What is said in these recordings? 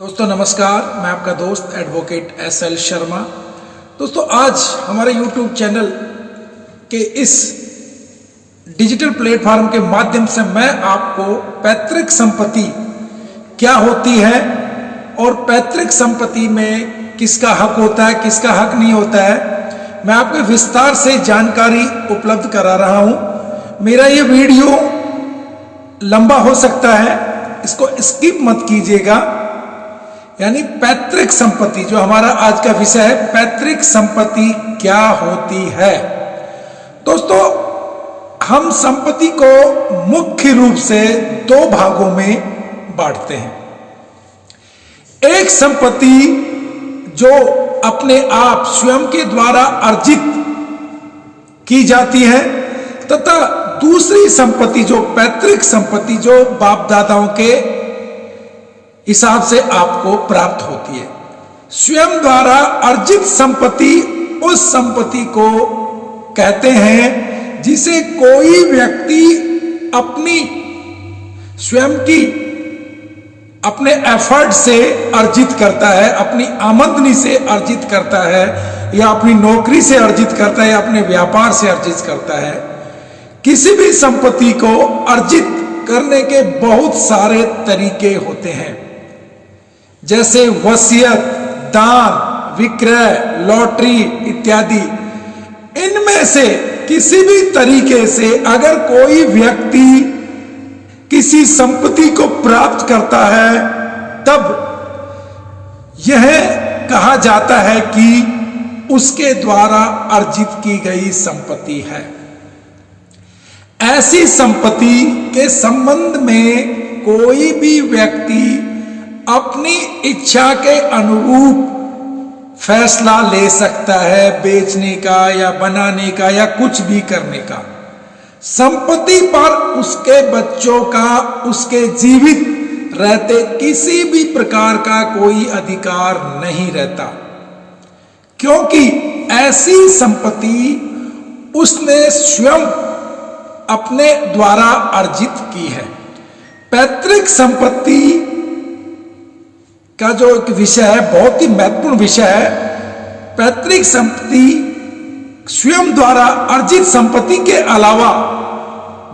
दोस्तों नमस्कार, मैं आपका दोस्त एडवोकेट एस.एल. शर्मा। दोस्तों आज हमारे YouTube चैनल के इस डिजिटल प्लेटफॉर्म के माध्यम से मैं आपको पैतृक संपत्ति क्या होती है और पैतृक संपत्ति में किसका हक होता है, किसका हक नहीं होता है, मैं आपको विस्तार से जानकारी उपलब्ध करा रहा हूं। मेरा ये वीडियो लंबा हो सकता है, इसको स्किप मत कीजिएगा। यानी पैतृक संपत्ति जो हमारा आज का विषय है, पैतृक संपत्ति क्या होती है। दोस्तों हम संपत्ति को मुख्य रूप से दो भागों में बांटते हैं। एक संपत्ति जो अपने आप स्वयं के द्वारा अर्जित की जाती है तथा दूसरी संपत्ति जो पैतृक संपत्ति जो बाप दादाओं के हिसाब से आपको प्राप्त होती है। स्वयं द्वारा अर्जित संपत्ति उस संपत्ति को कहते हैं जिसे कोई व्यक्ति अपनी स्वयं की अपने एफर्ट से अर्जित करता है, अपनी आमदनी से अर्जित करता है, या अपनी नौकरी से अर्जित करता है, या अपने व्यापार से अर्जित करता है। किसी भी संपत्ति को अर्जित करने के बहुत सारे तरीके होते हैं, जैसे वसीयत, दान, विक्रय, लॉटरी इत्यादि। इनमें से किसी भी तरीके से अगर कोई व्यक्ति किसी संपत्ति को प्राप्त करता है तब यह कहा जाता है कि उसके द्वारा अर्जित की गई संपत्ति है। ऐसी संपत्ति के संबंध में कोई भी व्यक्ति अपनी इच्छा के अनुरूप फैसला ले सकता है, बेचने का या बनाने का या कुछ भी करने का। संपत्ति पर उसके बच्चों का उसके जीवित रहते किसी भी प्रकार का कोई अधिकार नहीं रहता, क्योंकि ऐसी संपत्ति उसने स्वयं अपने द्वारा अर्जित की है। पैतृक संपत्ति का जो एक विषय है, बहुत ही महत्वपूर्ण विषय है। पैतृक संपत्ति स्वयं द्वारा अर्जित संपत्ति के अलावा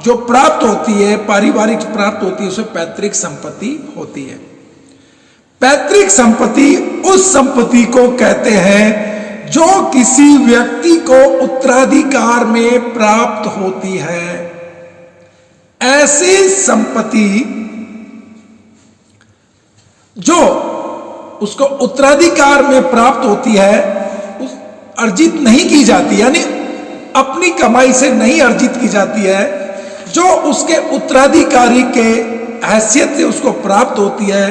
जो प्राप्त होती है, पारिवारिक प्राप्त होती है, उसे पैतृक संपत्ति होती है। पैतृक संपत्ति उस संपत्ति को कहते हैं जो किसी व्यक्ति को उत्तराधिकार में प्राप्त होती है। ऐसी संपत्ति जो उसको उत्तराधिकार में प्राप्त होती है, उस अर्जित नहीं की जाती, यानी अपनी कमाई से नहीं अर्जित की जाती है, जो उसके उत्तराधिकारी के हैसियत से उसको प्राप्त होती है,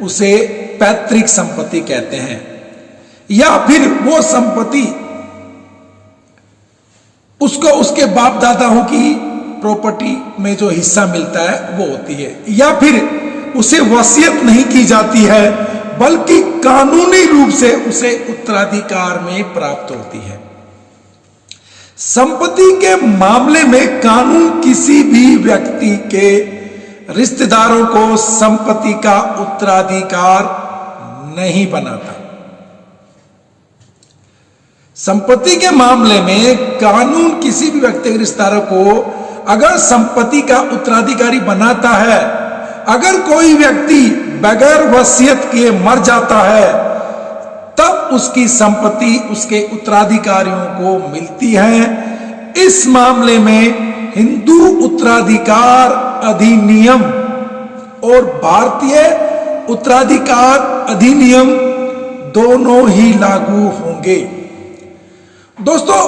उसे पैतृक संपत्ति कहते हैं। या फिर वो संपत्ति उसको उसके बाप दादाओं की प्रॉपर्टी में जो हिस्सा मिलता है वो होती है। या फिर उसे वसीयत नहीं की जाती है, बल्कि कानूनी रूप से उसे उत्तराधिकार में प्राप्त होती है। संपत्ति के मामले में कानून किसी भी व्यक्ति के रिश्तेदारों को संपत्ति का उत्तराधिकार नहीं बनाता। संपत्ति के मामले में कानून किसी भी व्यक्ति के रिश्तेदारों को अगर संपत्ति का उत्तराधिकारी बनाता है, अगर कोई व्यक्ति बगैर वसीयत किए मर जाता है, तब उसकी संपत्ति उसके उत्तराधिकारियों को मिलती है। इस मामले में हिंदू उत्तराधिकार अधिनियम और भारतीय उत्तराधिकार अधिनियम दोनों ही लागू होंगे। दोस्तों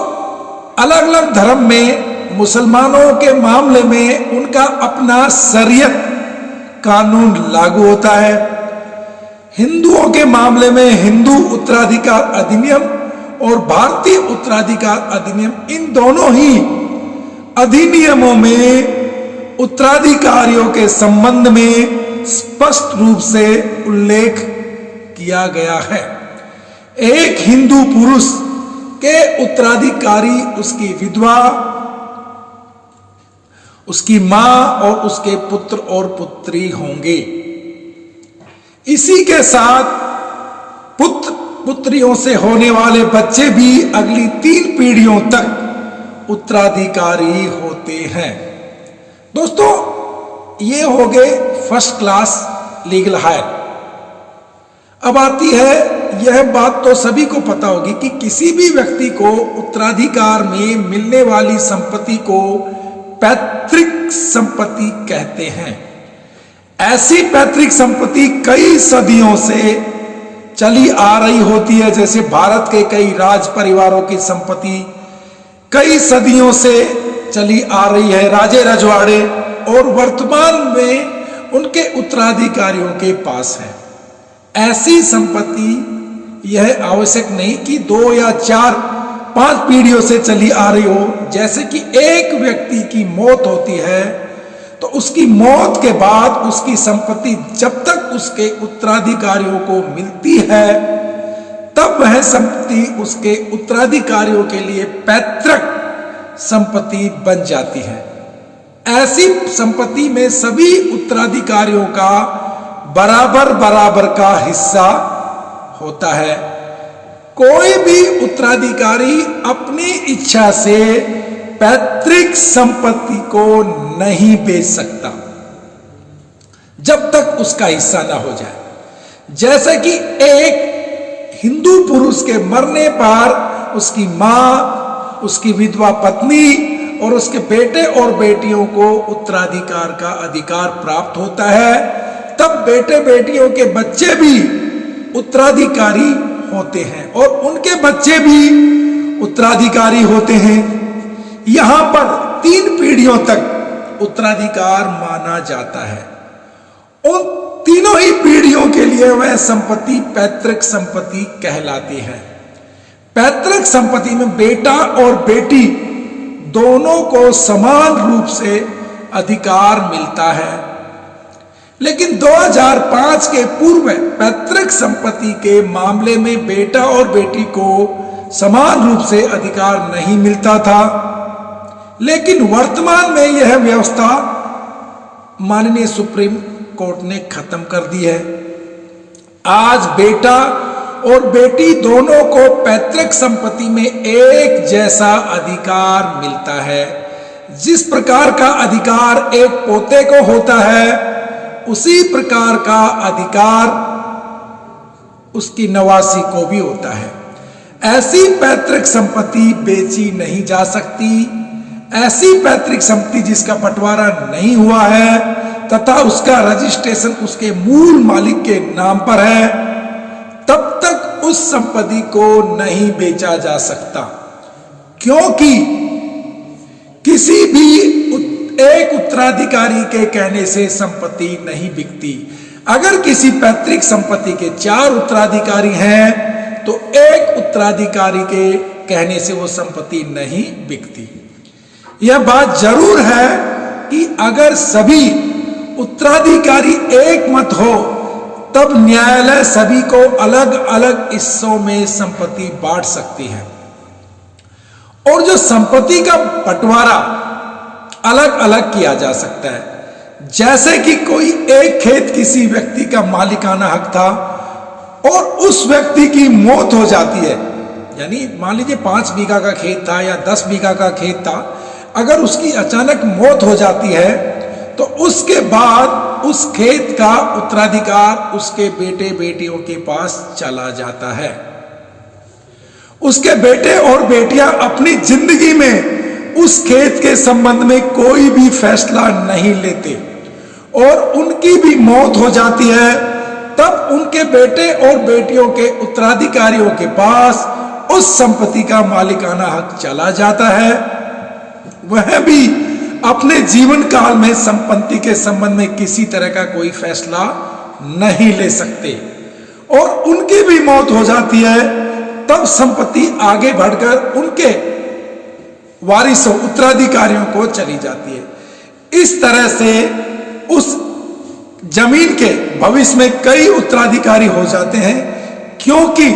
अलग अलग धर्म में मुसलमानों के मामले में उनका अपना शरीयत कानून लागू होता है। हिंदुओं के मामले में हिंदू उत्तराधिकार अधिनियम और भारतीय उत्तराधिकार अधिनियम, इन दोनों ही अधिनियमों में उत्तराधिकारियों के संबंध में स्पष्ट रूप से उल्लेख किया गया है। एक हिंदू पुरुष के उत्तराधिकारी उसकी विधवा, उसकी मां और उसके पुत्र और पुत्री होंगे। इसी के साथ पुत्र पुत्रियों से होने वाले बच्चे भी अगली 3 पीढ़ियों तक उत्तराधिकारी होते हैं। दोस्तों, ये हो गए फर्स्ट क्लास लीगल हायर। अब आती है यह बात तो सभी को पता होगी कि किसी भी व्यक्ति को उत्तराधिकार में मिलने वाली संपत्ति को पैतृक संपत्ति कहते हैं। ऐसी पैतृक संपत्ति कई सदियों से चली आ रही होती है, जैसे भारत के कई राज परिवारों की संपत्ति कई सदियों से चली आ रही है, राजे रजवाड़े, और वर्तमान में उनके उत्तराधिकारियों के पास है। ऐसी संपत्ति यह आवश्यक नहीं कि 2 या 4, 5 पीढ़ियों से चली आ रही हो। जैसे कि एक व्यक्ति की मौत होती है तो उसकी मौत के बाद उसकी संपत्ति जब तक उसके उत्तराधिकारियों को मिलती है तब वह संपत्ति उसके उत्तराधिकारियों के लिए पैतृक संपत्ति बन जाती है। ऐसी संपत्ति में सभी उत्तराधिकारियों का बराबर बराबर का हिस्सा होता है। कोई भी उत्तराधिकारी अपनी इच्छा से पैतृक संपत्ति को नहीं बेच सकता जब तक उसका हिस्सा ना हो जाए। जैसे कि एक हिंदू पुरुष के मरने पर उसकी मां, उसकी विधवा पत्नी और उसके बेटे और बेटियों को उत्तराधिकार का अधिकार प्राप्त होता है, तब बेटे बेटियों के बच्चे भी उत्तराधिकारी होते हैं और उनके बच्चे भी उत्तराधिकारी होते हैं। यहां पर 3 पीढ़ियों तक उत्तराधिकार माना जाता है। उन तीनों ही पीढ़ियों के लिए वह संपत्ति पैतृक संपत्ति कहलाती है। पैतृक संपत्ति में बेटा और बेटी दोनों को समान रूप से अधिकार मिलता है, लेकिन 2005 के पूर्व पैतृक संपत्ति के मामले में बेटा और बेटी को समान रूप से अधिकार नहीं मिलता था, लेकिन वर्तमान में यह व्यवस्था माननीय सुप्रीम कोर्ट ने खत्म कर दी है। आज बेटा और बेटी दोनों को पैतृक संपत्ति में एक जैसा अधिकार मिलता है। जिस प्रकार का अधिकार एक पोते को होता है उसी प्रकार का अधिकार उसकी नवासी को भी होता है। ऐसी पैतृक संपत्ति बेची नहीं जा सकती। ऐसी पैतृक संपत्ति जिसका बंटवारा नहीं हुआ है तथा उसका रजिस्ट्रेशन उसके मूल मालिक के नाम पर है, तब तक उस संपत्ति को नहीं बेचा जा सकता, क्योंकि किसी भी एक उत्तराधिकारी के कहने से संपत्ति नहीं बिकती। अगर किसी पैतृक संपत्ति के 4 उत्तराधिकारी हैं तो एक उत्तराधिकारी के कहने से वो संपत्ति नहीं बिकती। यह बात जरूर है कि अगर सभी उत्तराधिकारी एक मत हो तब न्यायालय सभी को अलग अलग हिस्सों में संपत्ति बांट सकती है और जो संपत्ति का बंटवारा अलग अलग किया जा सकता है। जैसे कि कोई एक खेत किसी व्यक्ति का मालिकाना हक था और उस व्यक्ति की मौत हो जाती है, यानी मान लीजिए 5 बीघा का खेत था या 10 बीघा का खेत था, अगर उसकी अचानक मौत हो जाती है तो उसके बाद उस खेत का उत्तराधिकार उसके बेटे बेटियों के पास चला जाता है। उसके बेटे और बेटियां अपनी जिंदगी में उस खेत के संबंध में कोई भी फैसला नहीं लेते और उनकी भी मौत हो जाती है, तब उनके बेटे और बेटियों के उत्तराधिकारियों के पास उस संपत्ति का मालिकाना हक चला जाता है। वह भी अपने जीवन काल में संपत्ति के संबंध में किसी तरह का कोई फैसला नहीं ले सकते और उनकी भी मौत हो जाती है, तब संपत्ति आगे बढ़कर उनके वारिसों उत्तराधिकारियों को चली जाती है। इस तरह से उस जमीन के भविष्य में कई उत्तराधिकारी हो जाते हैं, क्योंकि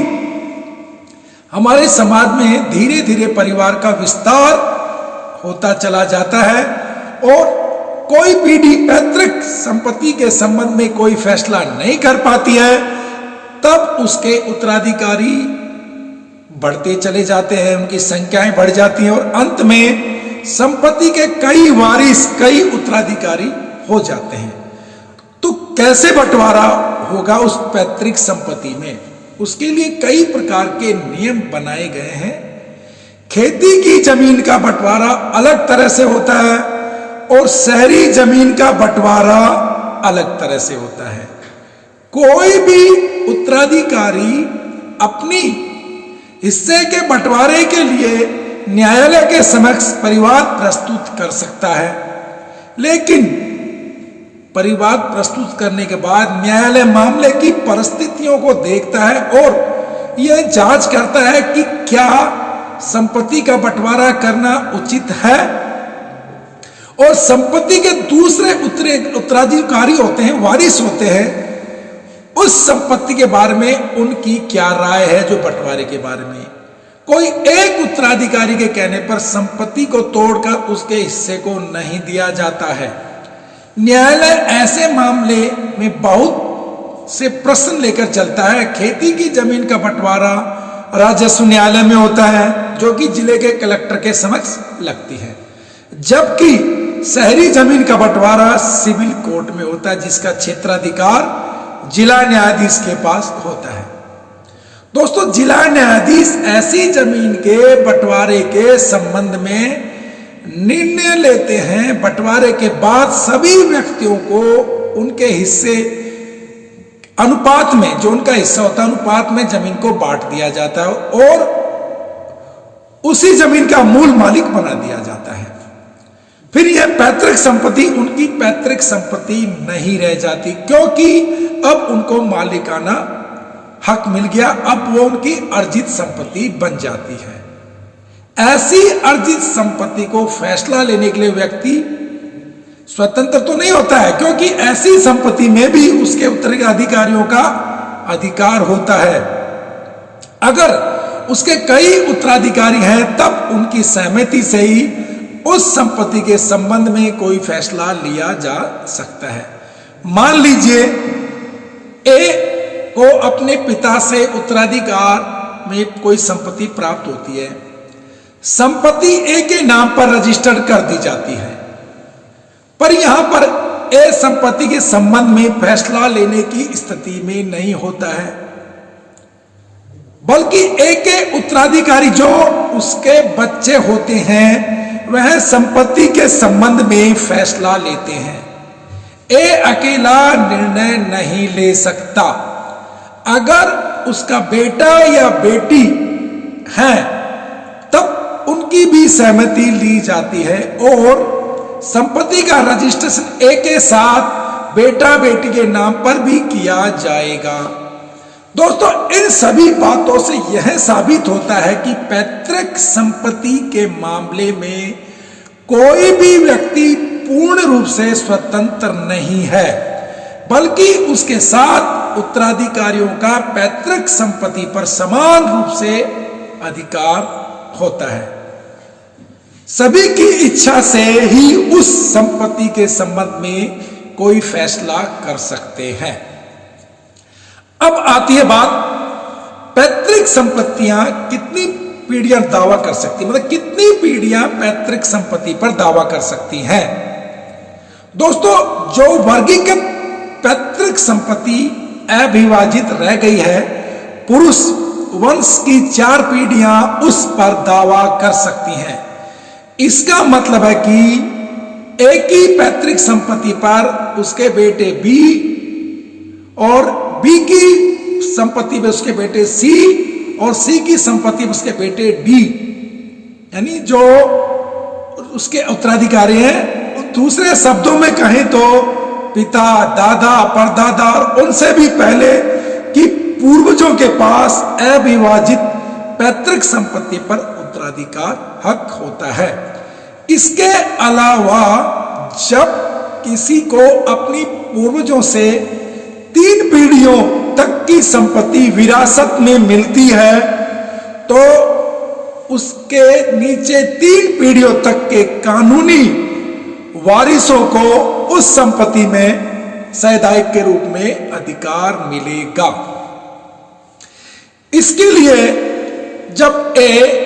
हमारे समाज में धीरे धीरे परिवार का विस्तार होता चला जाता है और कोई पीढ़ी पैतृक संपत्ति के संबंध में कोई फैसला नहीं कर पाती है, तब उसके उत्तराधिकारी बढ़ते चले जाते हैं, उनकी संख्याएं बढ़ जाती हैं और अंत में संपत्ति के कई वारिस, कई उत्तराधिकारी हो जाते हैं। तो कैसे बंटवारा होगा उस पैतृक संपत्ति में? उसके लिए कई प्रकार के नियम बनाए गए हैं। खेती की जमीन का बंटवारा अलग तरह से होता है और शहरी जमीन का बंटवारा अलग तरह से होता है। कोई भी उत्तराधिकारी अपनी हिस्से के बंटवारे के लिए न्यायालय के समक्ष परिवाद प्रस्तुत कर सकता है, लेकिन परिवाद प्रस्तुत करने के बाद न्यायालय मामले की परिस्थितियों को देखता है और यह जांच करता है कि क्या संपत्ति का बंटवारा करना उचित है, और संपत्ति के दूसरे उत्तराधिकारी होते हैं, वारिस होते हैं, उस संपत्ति के बारे में उनकी क्या राय है जो बंटवारे के बारे में। कोई एक उत्तराधिकारी के कहने पर संपत्ति को तोड़कर उसके हिस्से को नहीं दिया जाता है। न्यायालय ऐसे मामले में बहुत से प्रश्न लेकर चलता है। खेती की जमीन का बंटवारा राजस्व न्यायालय में होता है, जो कि जिले के कलेक्टर के समक्ष लगती है, जबकि शहरी जमीन का बंटवारा सिविल कोर्ट में होता है, जिसका क्षेत्राधिकार जिला न्यायाधीश के पास होता है। दोस्तों, जिला न्यायाधीश ऐसी जमीन के बंटवारे के संबंध में निर्णय लेते हैं। बंटवारे के बाद सभी व्यक्तियों को उनके हिस्से अनुपात में, जो उनका हिस्सा होता है, अनुपात में जमीन को बांट दिया जाता है और उसी जमीन का मूल मालिक बना दिया जाता है। फिर यह पैतृक संपत्ति उनकी पैतृक संपत्ति नहीं रह जाती, क्योंकि अब उनको मालिकाना हक मिल गया, अब वो उनकी अर्जित संपत्ति बन जाती है। ऐसी अर्जित संपत्ति को फैसला लेने के लिए व्यक्ति स्वतंत्र तो नहीं होता है, क्योंकि ऐसी संपत्ति में भी उसके उत्तराधिकारियों का अधिकार होता है। अगर उसके कई उत्तराधिकारी हैं, तब उनकी सहमति से ही उस संपत्ति के संबंध में कोई फैसला लिया जा सकता है। मान लीजिए ए को अपने पिता से उत्तराधिकार में कोई संपत्ति प्राप्त होती है। संपत्ति ए के नाम पर रजिस्टर्ड कर दी जाती है, पर यहां पर ए संपत्ति के संबंध में फैसला लेने की स्थिति में नहीं होता है, बल्कि ए के उत्तराधिकारी जो उसके बच्चे होते हैं वह संपत्ति के संबंध में फैसला लेते हैं। ए अकेला निर्णय नहीं ले सकता। अगर उसका बेटा या बेटी है तब उनकी भी सहमति ली जाती है और संपत्ति का रजिस्ट्रेशन ए के साथ बेटा बेटी के नाम पर भी किया जाएगा। दोस्तों, इन सभी बातों से यह साबित होता है कि पैतृक संपत्ति के मामले में कोई भी व्यक्ति पूर्ण रूप से स्वतंत्र नहीं है, बल्कि उसके साथ उत्तराधिकारियों का पैतृक संपत्ति पर समान रूप से अधिकार होता है। सभी की इच्छा से ही उस संपत्ति के संबंध में कोई फैसला कर सकते हैं। अब आती है बात, पैतृक संपत्तियां कितनी पीढ़ियां दावा कर सकती, मतलब कितनी पीढ़ियां पैतृक संपत्ति पर दावा कर सकती हैं। दोस्तों, जो वर्गीकृत पैतृक संपत्ति अविभाजित रह गई है, पुरुष वंश की 4 पीढ़ियां उस पर दावा कर सकती हैं। इसका मतलब है कि एक ही पैतृक संपत्ति पर उसके बेटे बी और बी की संपत्ति में उसके बेटे सी और सी की संपत्ति में उसके बेटे डी, यानी जो उसके उत्तराधिकारी हैं। दूसरे शब्दों में कहें तो पिता, दादा, परदादा और उनसे भी पहले कि पूर्वजों के पास अविभाजित पैतृक संपत्ति पर उत्तराधिकार हक होता है। इसके अलावा जब किसी को अपनी पूर्वजों से 3 पीढ़ियों तक की संपत्ति विरासत में मिलती है, तो उसके नीचे 3 पीढ़ियों तक के कानूनी वारिसों को उस संपत्ति में सैदाइक के रूप में अधिकार मिलेगा। इसके लिए जब ए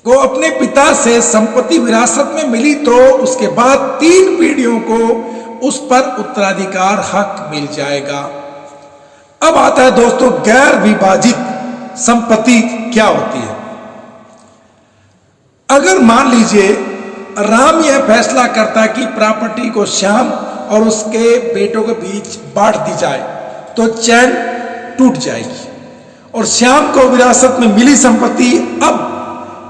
को अपने पिता से संपत्ति विरासत में मिली तो उसके बाद 3 पीढ़ियों को उस पर उत्तराधिकार हक मिल जाएगा। अब आता है दोस्तों गैर विभाजित संपत्ति क्या होती है। अगर मान लीजिए राम यह फैसला करता है कि प्रॉपर्टी को श्याम और उसके बेटों के बीच बांट दी जाए तो चैन टूट जाएगी और श्याम को विरासत में मिली संपत्ति अब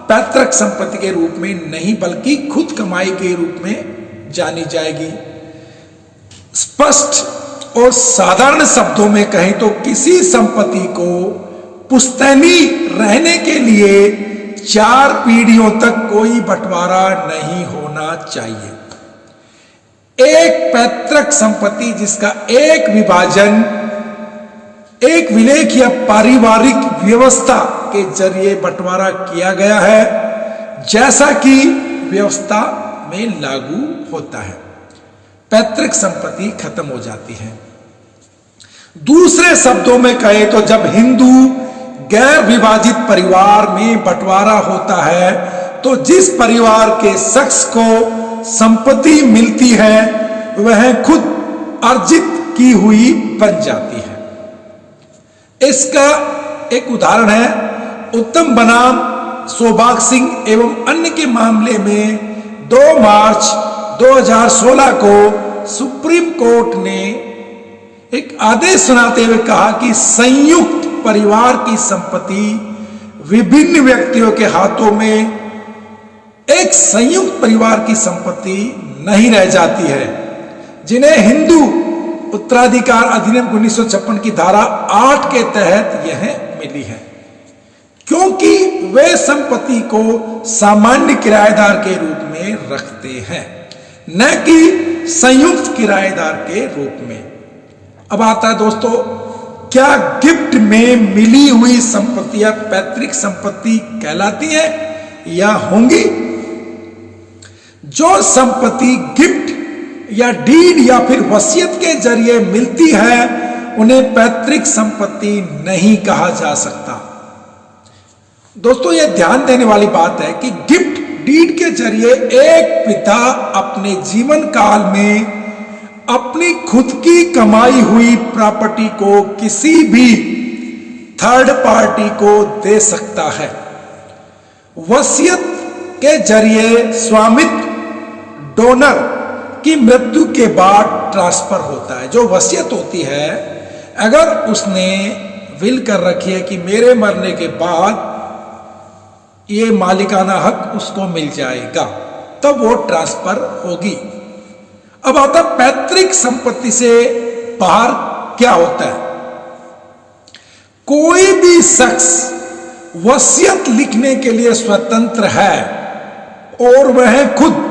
पैतृक संपत्ति के रूप में नहीं बल्कि खुद कमाई के रूप में जानी जाएगी। स्पष्ट और साधारण शब्दों में कहें तो किसी संपत्ति को पुश्तैनी रहने के लिए 4 पीढ़ियों तक कोई बंटवारा नहीं होना चाहिए। एक पैतृक संपत्ति जिसका एक विभाजन एक विलेख या पारिवारिक व्यवस्था के जरिए बंटवारा किया गया है जैसा कि व्यवस्था में लागू होता है, पैतृक संपत्ति खत्म हो जाती है। दूसरे शब्दों में कहे तो जब हिंदू गैर विभाजित परिवार में बंटवारा होता है तो जिस परिवार के शख्स को संपत्ति मिलती है वह खुद अर्जित की हुई बन जाती है। इसका एक उदाहरण है उत्तम बनाम सौभाग सिंह एवं अन्य के मामले में 2 मार्च 2016 को सुप्रीम कोर्ट ने एक आदेश सुनाते हुए कहा कि संयुक्त परिवार की संपत्ति विभिन्न व्यक्तियों के हाथों में एक संयुक्त परिवार की संपत्ति नहीं रह जाती है जिन्हें हिंदू उत्तराधिकार अधिनियम 1956 की धारा 8 के तहत यह मिली है, क्योंकि वे संपत्ति को सामान्य किराएदार के रूप में रखते हैं न कि संयुक्त किराएदार के रूप में। अब आता है दोस्तों क्या गिफ्ट में मिली हुई संपत्तियां पैतृक संपत्ति कहलाती है या होंगी? जो संपत्ति गिफ्ट या डीड या फिर वसीयत के जरिए मिलती है उन्हें पैतृक संपत्ति नहीं कहा जा सकता। दोस्तों यह ध्यान देने वाली बात है कि गिफ्ट डीड के जरिए एक पिता अपने जीवन काल में अपनी खुद की कमाई हुई प्रॉपर्टी को किसी भी थर्ड पार्टी को दे सकता है। वसीयत के जरिए स्वामित्व डोनर की मृत्यु के बाद ट्रांसफर होता है। जो वसीयत होती है अगर उसने विल कर रखी है कि मेरे मरने के बाद ये मालिकाना हक उसको मिल जाएगा तब वो ट्रांसफर होगी। अब आता पैतृक संपत्ति से बाहर क्या होता है? कोई भी शख्स वसीयत लिखने के लिए स्वतंत्र है और वह खुद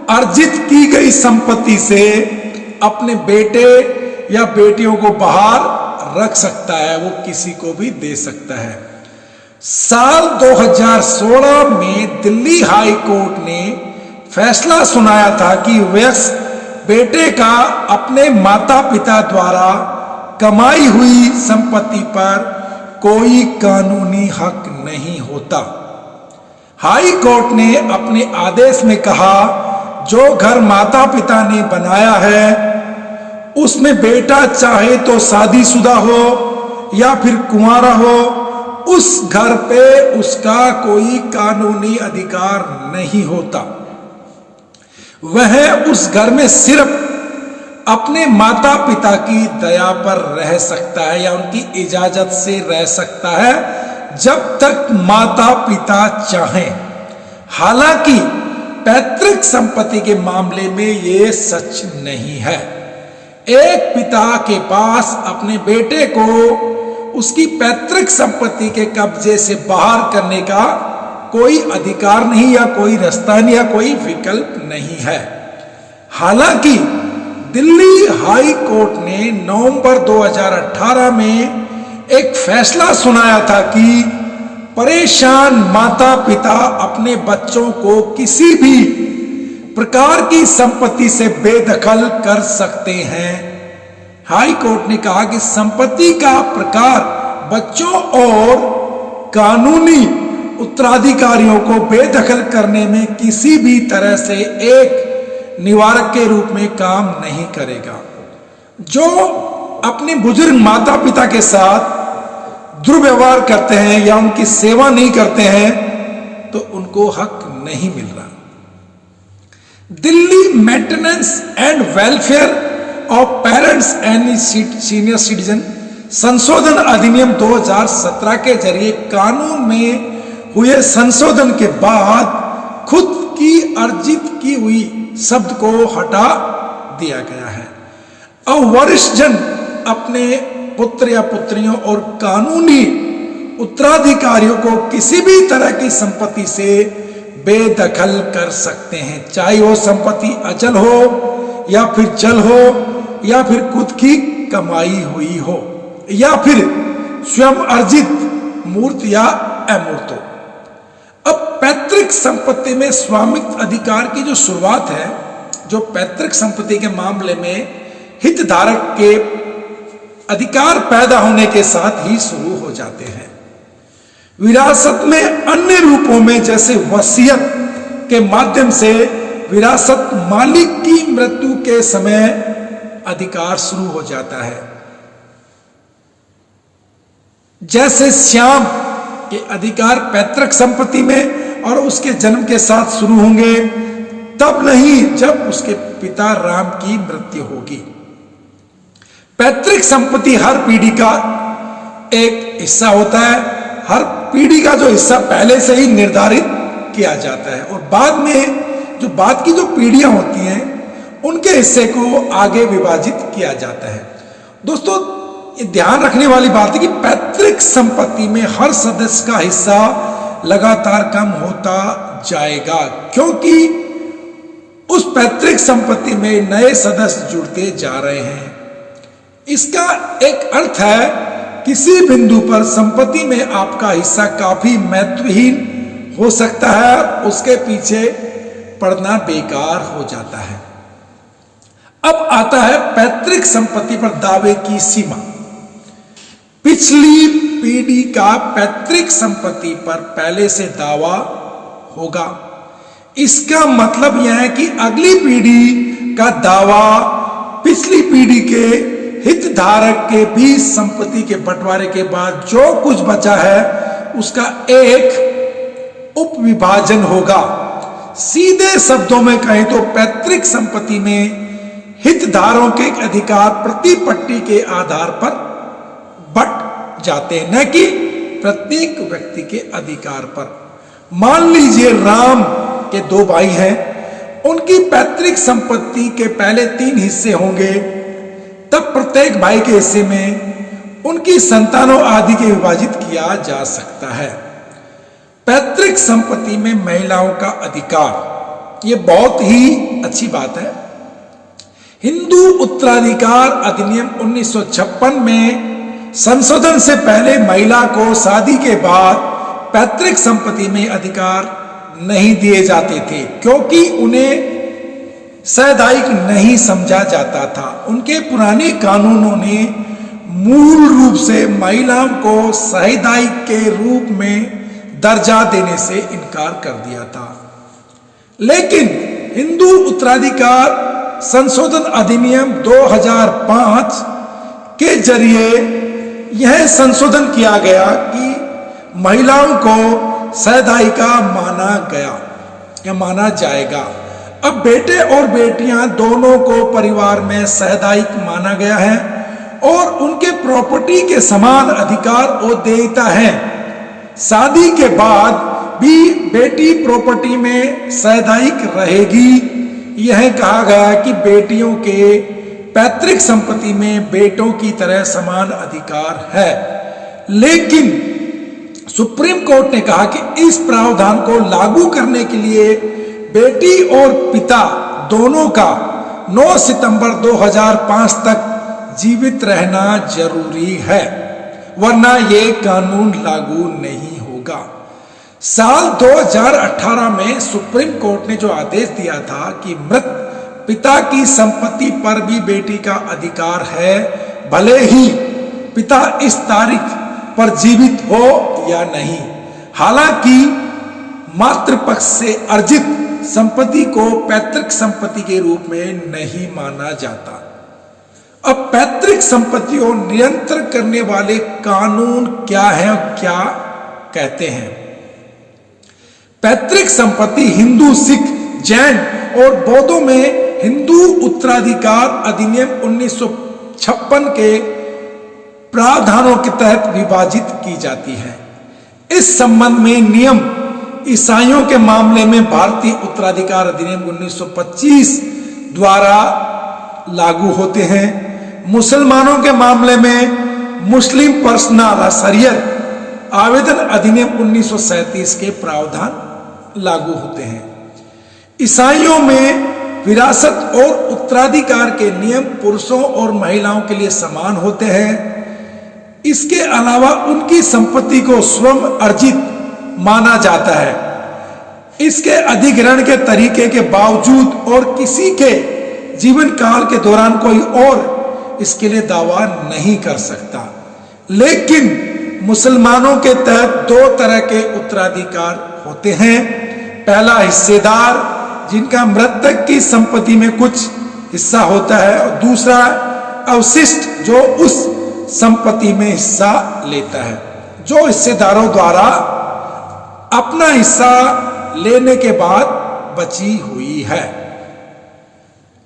अर्जित की गई संपत्ति से अपने बेटे या बेटियों को बाहर रख सकता है, वो किसी को भी दे सकता है। साल 2016 में दिल्ली हाई कोर्ट ने फैसला सुनाया था कि वयस्क बेटे का अपने माता पिता द्वारा कमाई हुई संपत्ति पर कोई कानूनी हक नहीं होता। हाई कोर्ट ने अपने आदेश में कहा जो घर माता पिता ने बनाया है उसमें बेटा चाहे तो शादीशुदा हो या फिर कुंवारा हो, उस घर पे उसका कोई कानूनी अधिकार नहीं होता। वह उस घर में सिर्फ अपने माता पिता की दया पर रह सकता है या उनकी इजाजत से रह सकता है जब तक माता पिता चाहें। हालांकि पैतृक संपत्ति के मामले में यह सच नहीं है। एक पिता के पास अपने बेटे को उसकी पैतृक संपत्ति के कब्जे से बाहर करने का कोई अधिकार नहीं या कोई रास्ता नहीं या कोई विकल्प नहीं है। हालांकि दिल्ली हाई कोर्ट ने नवंबर 2018 में एक फैसला सुनाया था कि परेशान माता पिता अपने बच्चों को किसी भी प्रकार की संपत्ति से बेदखल कर सकते हैं। हाई कोर्ट ने कहा कि संपत्ति का प्रकार बच्चों और कानूनी उत्तराधिकारियों को बेदखल करने में किसी भी तरह से एक निवारक के रूप में काम नहीं करेगा। जो अपने बुजुर्ग माता पिता के साथ दुर्व्यवहार करते हैं या उनकी सेवा नहीं करते हैं तो उनको हक नहीं मिल रहा। Delhi maintenance and welfare of parents and senior citizen संशोधन अधिनियम 2017 के जरिए कानून में हुए संशोधन के बाद खुद की अर्जित की हुई शब्द को हटा दिया गया है। अब वरिष्ठ जन अपने पुत्र या पुत्रियों और कानूनी उत्तराधिकारियों को किसी भी तरह की संपत्ति से बेदखल कर सकते हैं, चाहे वो संपत्ति अचल हो या फिर चल हो या फिर खुद की कमाई हुई हो या फिर स्वयं अर्जित मूर्त या अमूर्त हो। अब पैतृक संपत्ति में स्वामित्व अधिकार की जो शुरुआत है, जो पैतृक संपत्ति के मामले में हितधारक के अधिकार पैदा होने के साथ ही शुरू हो जाते हैं। विरासत में अन्य रूपों में जैसे वसीयत के माध्यम से विरासत मालिक की मृत्यु के समय अधिकार शुरू हो जाता है। जैसे श्याम के अधिकार पैतृक संपत्ति में और उसके जन्म के साथ शुरू होंगे, तब नहीं जब उसके पिता राम की मृत्यु होगी। पैतृक संपत्ति हर पीढ़ी का एक हिस्सा होता है। हर पीढ़ी का जो हिस्सा पहले से ही निर्धारित किया जाता है और बाद में जो बाद की जो पीढ़ियां होती हैं उनके हिस्से को आगे विभाजित किया जाता है। दोस्तों, ये ध्यान रखने वाली बात है कि पैतृक संपत्ति में हर सदस्य का हिस्सा लगातार कम होता जाएगा, क्योंकि उस पैतृक संपत्ति में नए सदस्य जुड़ते जा रहे हैं। इसका एक अर्थ है किसी बिंदु पर संपत्ति में आपका हिस्सा काफी महत्वहीन हो सकता है, उसके पीछे पड़ना बेकार हो जाता है। अब आता है पैतृक संपत्ति पर दावे की सीमा। पिछली पीढ़ी का पैतृक संपत्ति पर पहले से दावा होगा। इसका मतलब यह है कि अगली पीढ़ी का दावा पिछली पीढ़ी के हितधारक के बीच संपत्ति के बंटवारे के बाद जो कुछ बचा है उसका एक उपविभाजन होगा। सीधे शब्दों में कहें तो पैतृक संपत्ति में हितधारकों के अधिकार प्रतिपट्टी के आधार पर बंट जाते हैं, न कि प्रत्येक व्यक्ति के अधिकार पर। मान लीजिए राम के 2 भाई हैं, उनकी पैतृक संपत्ति के पहले 3 हिस्से होंगे, तब प्रत्येक भाई के हिस्से में उनकी संतानों आदि के विभाजित किया जा सकता है। पैतृक संपत्ति में महिलाओं का अधिकार, यह बहुत ही अच्छी बात है। हिंदू उत्तराधिकार अधिनियम 1956 में संशोधन से पहले महिला को शादी के बाद पैतृक संपत्ति में अधिकार नहीं दिए जाते थे, क्योंकि उन्हें सैद्धांतिक नहीं समझा जाता था। उनके पुराने कानूनों ने मूल रूप से महिलाओं को सैद्धांतिक के रूप में दर्जा देने से इनकार कर दिया था। लेकिन हिंदू उत्तराधिकार संशोधन अधिनियम 2005 के जरिए यह संशोधन किया गया कि महिलाओं को सैद्धांतिक माना गया या माना जाएगा। अब बेटे और बेटियां दोनों को परिवार में सैद्धांतिक माना गया है और उनके प्रॉपर्टी के समान अधिकार और देयता है। शादी के बाद भी बेटी प्रॉपर्टी में सैद्धांतिक रहेगी। यह कहा गया कि बेटियों के पैतृक संपत्ति में बेटों की तरह समान अधिकार है। लेकिन सुप्रीम कोर्ट ने कहा कि इस प्रावधान को लागू करने के लिए बेटी और पिता दोनों का 9 सितंबर 2005 तक जीवित रहना जरूरी है, वरना यह कानून लागू नहीं होगा। साल 2018 में सुप्रीम कोर्ट ने जो आदेश दिया था कि मृत पिता की संपत्ति पर भी बेटी का अधिकार है, भले ही पिता इस तारीख पर जीवित हो या नहीं। हालांकि मातृपक्ष से अर्जित संपत्ति को पैतृक संपत्ति के रूप में नहीं माना जाता। अब पैतृक संपत्ति को नियंत्रण करने वाले कानून क्या है और क्या कहते हैं? पैतृक संपत्ति हिंदू, सिख, जैन और बौद्धों में हिंदू उत्तराधिकार अधिनियम 1956 के प्रावधानों के तहत विभाजित की जाती है। इस संबंध में नियम ईसाइयों के मामले में भारतीय उत्तराधिकार अधिनियम 1925 द्वारा लागू होते हैं। मुसलमानों के मामले में मुस्लिम पर्सनल शरीयत आवेदन अधिनियम 1937 के प्रावधान लागू होते हैं। ईसाइयों में विरासत और उत्तराधिकार के नियम पुरुषों और महिलाओं के लिए समान होते हैं। इसके अलावा उनकी संपत्ति को स्वयं अर्जित माना जाता है। इसके अधिग्रहण के तरीके के बावजूद और किसी के जीवन काल के दौरान कोई और इसके लिए दावा नहीं कर सकता। लेकिन मुसलमानों के तहत दो तरह के उत्तराधिकार होते हैं। पहला हिस्सेदार, जिनका मृतक की संपत्ति में कुछ हिस्सा होता है, और दूसरा अवशिष्ट, जो उस संपत्ति में हिस्सा लेता है, जो हिस्सेदारों द्वारा अपना हिस्सा लेने के बाद बची हुई है।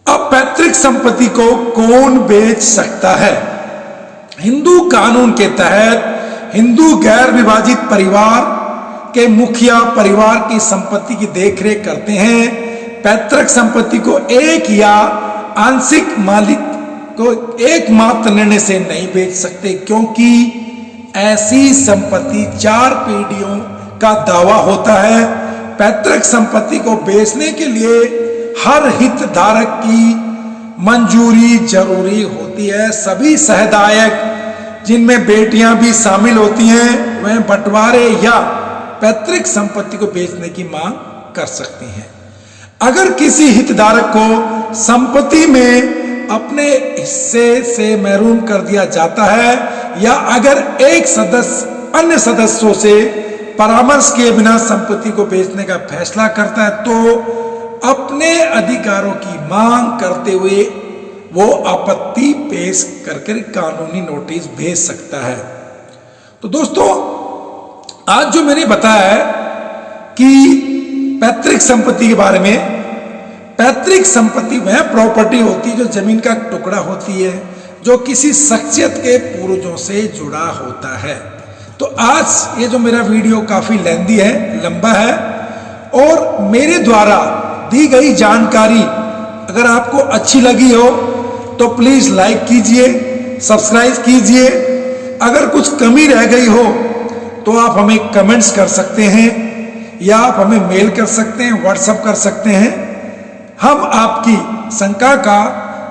अब पैतृक संपत्ति को कौन बेच सकता है? हिंदू कानून के तहत हिंदू गैर विभाजित परिवार के मुखिया परिवार की संपत्ति की देखरेख करते हैं। पैतृक संपत्ति को एक या आंशिक मालिक को एकमात्र निर्णय से नहीं बेच सकते, क्योंकि ऐसी संपत्ति 4 पीढ़ियों का दावा होता है। पैतृक संपत्ति को बेचने के लिए हर हितधारक की मंजूरी जरूरी होती है। सभी सहदायक, जिनमें बेटियां भी शामिल होती हैं, वह बंटवारे या पैतृक संपत्ति को बेचने की मांग कर सकती हैं। अगर किसी हितधारक को संपत्ति में अपने हिस्से से महरूम कर दिया जाता है, या अगर एक सदस्य अन्य सदस्यों से परामर्श किए बिना संपत्ति को बेचने का फैसला करता है, तो अपने अधिकारों की मांग करते हुए वो आपत्ति पेश करके कानूनी नोटिस भेज सकता है। तो दोस्तों, आज जो मैंने बताया है कि पैतृक संपत्ति के बारे में, पैतृक संपत्ति वह प्रॉपर्टी होती है जो जमीन का टुकड़ा होती है, जो किसी शख्सियत के पूर्वजों से जुड़ा होता है। तो आज ये जो मेरा वीडियो काफी लेंदी है, लंबा है, और मेरे द्वारा दी गई जानकारी अगर आपको अच्छी लगी हो तो प्लीज लाइक कीजिए, सब्सक्राइब कीजिए। अगर कुछ कमी रह गई हो तो आप हमें कमेंट्स कर सकते हैं, या आप हमें मेल कर सकते हैं, व्हाट्सएप कर सकते हैं। हम आपकी शंका का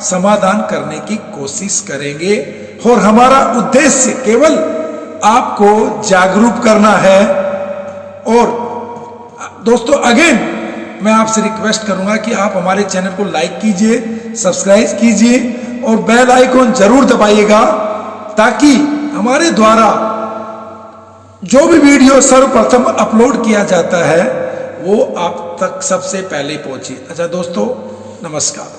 समाधान करने की कोशिश करेंगे, और हमारा उद्देश्य केवल आपको जागरूक करना है। और दोस्तों, अगेन मैं आपसे रिक्वेस्ट करूंगा कि आप हमारे चैनल को लाइक कीजिए, सब्सक्राइब कीजिए और बेल आइकॉन जरूर दबाइएगा, ताकि हमारे द्वारा जो भी वीडियो सर्वप्रथम अपलोड किया जाता है वो आप तक सबसे पहले पहुंचे। अच्छा दोस्तों, नमस्कार।